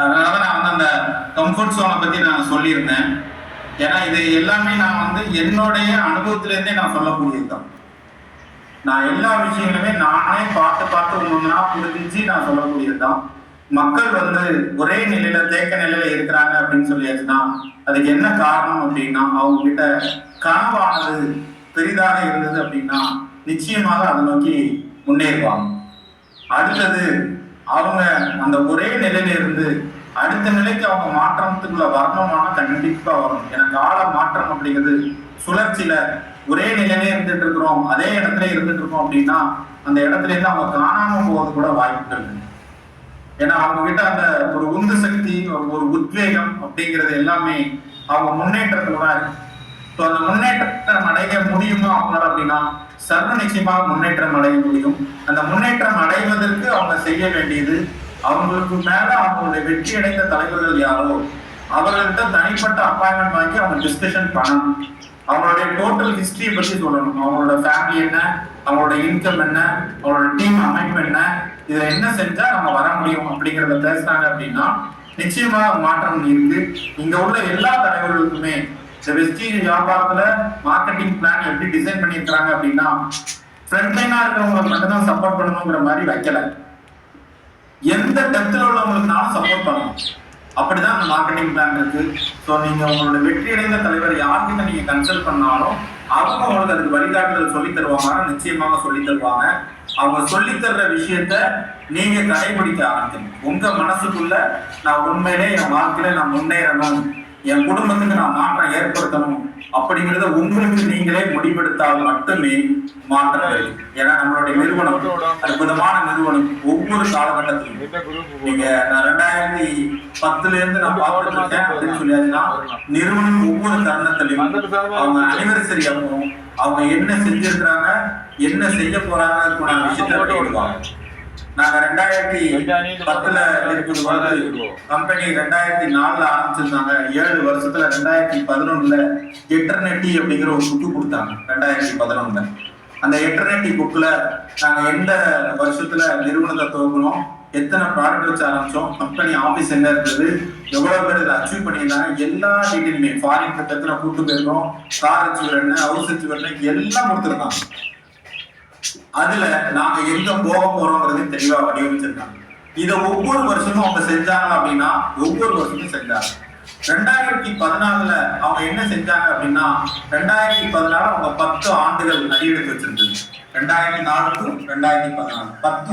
அதனால நான் வந்து அந்த கம்ஃபர்ட் ஜோனை பத்தி நான் சொல்லியிருந்தேன். ஏன்னா இது எல்லாமே நான் வந்து என்னுடைய அனுபவத்திலேருந்தே நான் சொல்லக்கூடியதுதான். நான் எல்லா விஷயங்களுமே நானே பார்த்து பார்த்து ஒண்ணுன்னா புரிஞ்சு நான் சொல்லக்கூடியதுதான். மக்கள் வந்து ஒரே நிலையில தேக்க நிலையில இருக்கிறாங்க அப்படின்னு சொல்லியாச்சுன்னா அதுக்கு என்ன காரணம் அப்படின்னா அவங்க கிட்ட கனவானது பெரிதாக இருந்தது அப்படின்னா நிச்சயமாக அதை நோக்கி முன்னேறுவாங்க. அடுத்தது அவங்க அந்த ஒரே நிலையில இருந்து அடுத்த நிலைக்கு அவங்க மாற்றத்துக்குள்ள வரணும்னா கண்டிப்பா வரும். ஏன்னா கால மாற்றம் அப்படிங்கிறது சுழற்சியில ஒரே நிலையிலே இருந்துட்டு இருக்கிறோம், அதே இடத்துல இருந்துட்டு இருக்கோம் அப்படின்னா அந்த இடத்துல இருந்து அவங்க காணாம போவது கூட வாய்ப்புகள் இருக்கு. ஏன்னா அவங்க கிட்ட அந்த ஒரு உந்து சக்தி, ஒரு உத்வேகம் அப்படிங்கிறது எல்லாமே அவங்க முன்னேற்றத்துல தான் இருக்கு. ஸோ அந்த முன்னேற்றம் அடைய முடியுமா அவங்களால அப்படின்னா சர்வ நிச்சயமாக முன்னேற்றம் அடைய முடியும். அந்த முன்னேற்றம் அடைவதற்கு அவங்க செய்ய வேண்டியது அவங்களுக்கு மேல அவங்களுடைய வெற்றி அடைந்த தலைவர்கள் யாரோ அவர்கள்ட்ட தனிப்பட்ட அப்பாயின்மெண்ட் வாங்கி அவங்க டிஸ்கஷன் பண்ணணும். அவங்களுடைய டோட்டல் ஹிஸ்டரியை பற்றி சொல்லணும். அவங்களோட ஃபேமிலி என்ன, அவங்களோட இன்கம் என்ன, அவங்களோட டீம் அமைப்பு என்ன, இதுல என்ன செஞ்சா நம்ம வர முடியும் அப்படிங்கிறத பேசுறாங்க அப்படின்னா நிச்சயமாக மாற்றம் இருக்கு. இங்க உள்ள எல்லா தலைவர்களுக்குமே இந்த வெஸ்டீஜ் வியாபாரத்துல மார்க்கெட்டிங் பிளான் எப்படி டிசைன் பண்ணியிருக்கிறாங்க அப்படின்னா ஃப்ரண்ட் லைனா இருக்கிறவங்களுக்கு மட்டும்தான் சப்போர்ட் பண்ணணுங்கிற மாதிரி வைக்கல. எந்த டெப்த்ல உள்ளவங்களுக்குனாலும் சப்போர்ட் பண்ணணும். அப்படிதான் அந்த மார்க்கெட்டிங் பிளான் இருக்கு. ஸோ நீங்க உங்களோட வெற்றி அடைந்த தலைவர் யார்கிட்ட நீங்க கன்சல்ட் பண்ணாலும் அவங்க உங்களுக்கு அதுக்கு வழிகாட்டுதல் சொல்லி தருவாங்க, நிச்சயமாக சொல்லி தருவாங்க. அவங்க சொல்லி தர்ற விஷயத்த நீங்க கடைபிடிக்க ஆரம்பிக்கணும். உங்க மனசுக்குள்ள நான் உண்மையிலே என் வாழ்க்கையில நான் முன்னேறணும், என் குடும்பத்துக்கு நான் மாற்றம் ஏற்படுத்தணும் அப்படிங்கிறத உங்களுக்கு நீங்களே முடிவெடுத்தால் மட்டுமே மாற்றம் வரும். ஏன்னா நம்மளுடைய நிறுவனம் அற்புதமான நிறுவனம். ஒவ்வொரு காலகட்டத்திலும் நீங்க நான் 2010 இருந்து நான் பார்த்துட்டு இருக்கேன் அப்படின்னு சொல்லியாச்சுன்னா நிறுவனம் ஒவ்வொரு தருணத்திலையும் அவங்க அனிவர்சரி அப்போ அவங்க என்ன செஞ்சிருக்கிறாங்க, என்ன செய்ய போறாங்க விஷயத்த வெளியிடுவாங்க. நாங்க 2010 இருக்கும்போது கம்பெனி 2004 ஆரம்பிச்சிருந்தாங்க. 7 வருஷத்துல 2011 எட்டர்நெட்டி அப்படிங்கிற ஒரு புக்கு கொடுத்தாங்க. 2011 அந்த எட்டர்நெட்டி புக்ல நாங்க எந்த வருஷத்துல நிறுவனத்தை துவக்கணும், எத்தனை ப்ராடக்ட் வச்சு ஆரம்பிச்சோம், கம்பெனி ஆபீஸ் என்ன இருந்தது, எவ்வளவு பேர் இதை அச்சீவ் பண்ணியிருந்தாங்க, எல்லா டீட்டெயிலுமே ஃபாரின் எத்தனை கூட்டு போயிருக்கோம், கார் அச்சீவர் என்ன, ஹவுஸ் அச்சீவர் என்ன எல்லாம் கொடுத்துருக்காங்க. அதுல நாங்க எங்க போக போறோம்ங்கிறது தெளிவா வடிவமைச்சிருக்காங்க. இதை ஒவ்வொரு வருஷமும் அவங்க செஞ்சாங்க அப்படின்னா ஒவ்வொரு வருஷமும் செஞ்சாங்க. 2014 அவங்க என்ன செஞ்சாங்க அப்படின்னா 2014 அவங்க 10 ஆண்டுகள் அடியெடுத்து வச்சிருந்தது. 2004 to 2014 10